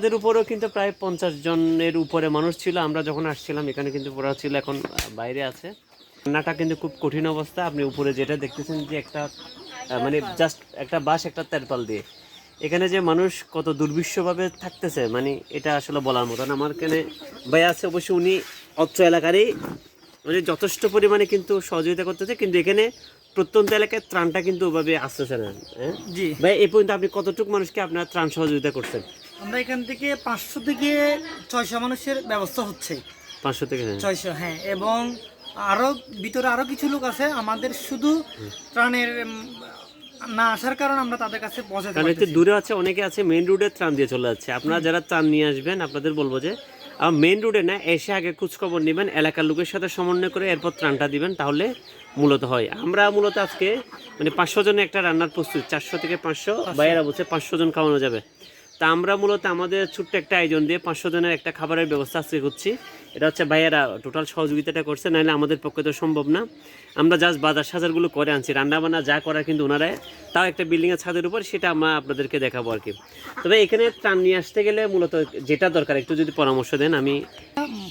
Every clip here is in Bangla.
এদের উপরেও কিন্তু প্রায় 50 জনের উপরে মানুষ ছিল আমরা যখন আসছিলাম, এখানে কিন্তু ওরা ছিল, এখন বাইরে আছে। রান্নাটা কিন্তু খুব কঠিন অবস্থা। আপনি উপরে যেটা দেখতেছেন যে একটা মানে জাস্ট একটা বাঁশ, একটা তেরপাল দিয়ে এখানে যে মানুষ কত দুর্বিষভাবে থাকতেছে, মানে এটা আসলে বলার মতো না। আমার এখানে ভাই আছে, অবশ্যই উনি অত্র এলাকারই, মানে যথেষ্ট পরিমাণে কিন্তু সহযোগিতা করতেছে, কিন্তু এখানে প্রত্যন্ত এলাকায় ত্রাণটা কিন্তু ওভাবে আসতেছে না। হ্যাঁ জি ভাই, এই পর্যন্ত আপনি কতটুকু মানুষকে আপনার ত্রাণ সহযোগিতা করছেন? আমরা এখান থেকে 500 থেকে 600 মানুষের ব্যবস্থা হচ্ছে। 500 থেকে, হ্যাঁ। 600, হ্যাঁ। এবং আরো ভিতরে আরো কিছু লোক আছে, আমাদের শুধু ত্রাণের না আসার কারণে আমরা তাদের কাছে পৌঁছাতে কারণ একটু পারতেছি। দূরে আছে, অনেকে আছে মেইন রোডে ত্রাণ দিয়ে চলে যাচ্ছে। আপনারা যারা ত্রাণ নিয়ে আসবেন, আপনাদের বলবো যে মেইন রোডে না এসে আগে খোঁজখবর নেবেন, এলাকার লোকের সাথে সমন্বয় করে এরপর ত্রাণটা দিবেন, তাহলে মূলত হয়। আমরা মূলত আজকে মানে 500 জনের একটা রান্নার প্রস্তুতি, 400 থেকে 500 বাইরেরা বলছে 500 জন খাওয়ানো যাবে। তা আমরা মূলত আমাদের ছোট্ট একটা আয়োজন দিয়ে 500 জনের একটা খাবারের ব্যবস্থা আজকে করছি। এটা হচ্ছে ভাইয়েরা টোটাল সহযোগিতাটা করছে, নাহলে আমাদের পক্ষে তো সম্ভব না। আমরা জাস্ট বাজার সাজারগুলো করে আনছি, রান্নাবান্না যা করার কিন্তু ওনারাই, তাও একটা বিল্ডিংয়ের ছাদের উপর, সেটা আমরা আপনাদেরকে দেখাবো আর কি। তবে এখানে ত্রাণ নিয়ে আসতে গেলে মূলত যেটা দরকার একটু যদি পরামর্শ দেন। আমি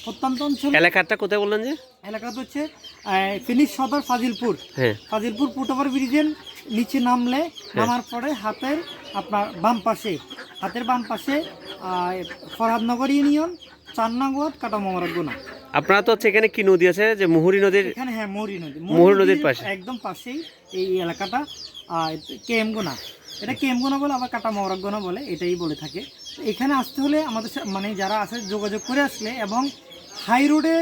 প্রত্যন্ত অঞ্চল এলাকাটা কোথায় বললেন যে? এলাকাটা হচ্ছে ফিনিশ সদর ফাজিলপুর। হ্যাঁ, ফাজিলপুর ফুটওভার ব্রিজের নিচে নামলে, নামার পরে হাতের আপনার বাম পাশে, ফরহাদনগর ইউনিয়ন, 4 নং ওয়ার্ড, কাটামারাগুনা। আপনারা তো হচ্ছে এখানে কি নদী আছে যে মুহুরী নদীর? এখানে হ্যাঁ মুহুরী নদী, মুহুরী নদীর পাশে একদম পাশেই এই এলাকাটা। কেএমগুনা, এটা কেএমগুনা বলে, আবার কাটামারাগুনা বলে, এটাই বলে থাকে। তো এখানে আসতে হলে আমাদের মানে যারা আছে যোগাযোগ করে আসলে, এবং হাই রোডে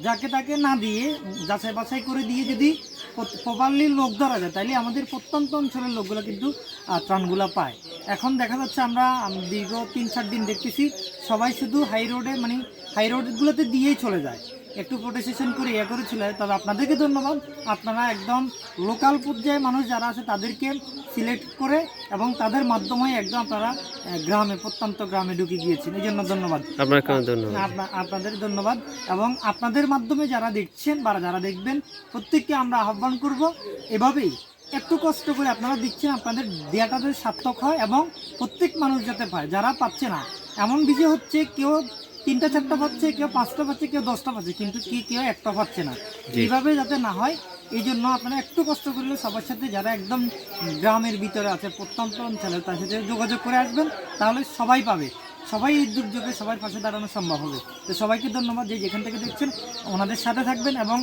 যাকে তাকে না দিয়ে যাচাই বাছাই করে দিয়ে যদি প্রপারলি লোক ধরা যায়, তাইলে আমাদের প্রত্যন্ত অঞ্চলের লোকগুলো কিন্তু ত্রাণগুলো পায়। এখন দেখা যাচ্ছে আমরা দীর্ঘ 3-4 দিন দেখতেছি সবাই শুধু হাই রোডে, মানে হাই রোডগুলোতে দিয়েই চলে যায়, একটু প্রোটেস্টেশন করে করে চলে যায়। তবে আপনাদেরকে ধন্যবাদ, আপনারা একদম লোকাল পর্যায়ে মানুষ যারা আছে তাদেরকে সিলেক্ট করে এবং তাদের মাধ্যমে একদম আপনারা গ্রামে, প্রত্যন্ত গ্রামে ঢুকে গিয়েছেন, এই জন্য ধন্যবাদ। আপনাদের ধন্যবাদ। এবং আপনাদের মাধ্যমে যারা দেখছেন বা যারা দেখবেন, প্রত্যেককে আমরা আহ্বান করব এভাবেই একটু কষ্ট করে আপনারা দিচ্ছেন, আপনাদের দেয়াটাদের সার্থক হয় এবং প্রত্যেক মানুষ যাতে পায়। যারা পাচ্ছে না, এমন বিষয় হচ্ছে কেউ 3টা-4টা পাচ্ছে, কেউ 5টা পাচ্ছে, কেউ 10টা পাচ্ছে, কিন্তু কেউ একটা পাচ্ছে না। এইভাবে যাতে না হয়, এই জন্য আপনারা একটু কষ্ট করলে সবার সাথে, যারা একদম গ্রামের ভিতরে আছে, প্রত্যন্ত অঞ্চলে, তার সাথে যোগাযোগ করে আসবেন, তাহলে সবাই পাবে। সবাই এই দুর্যোগে সবার পাশে দাঁড়ানো সম্ভব হবে। তো সবাইকে ধন্যবাদ যে যেখান থেকে দেখছেন, ওনাদের সাথে থাকবেন। এবং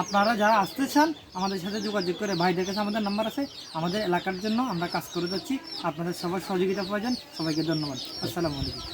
আপনারা যারা আসতে চান আমাদের সাথে যোগাযোগ করে, ভাইদের কাছে আমাদের নাম্বার আছে, আমাদের এলাকার জন্য আমরা কাজ করে যাচ্ছি। আপনাদের সবার সহযোগিতা প্রয়োজন। সবাইকে ধন্যবাদ। আসসালামু আলাইকুম।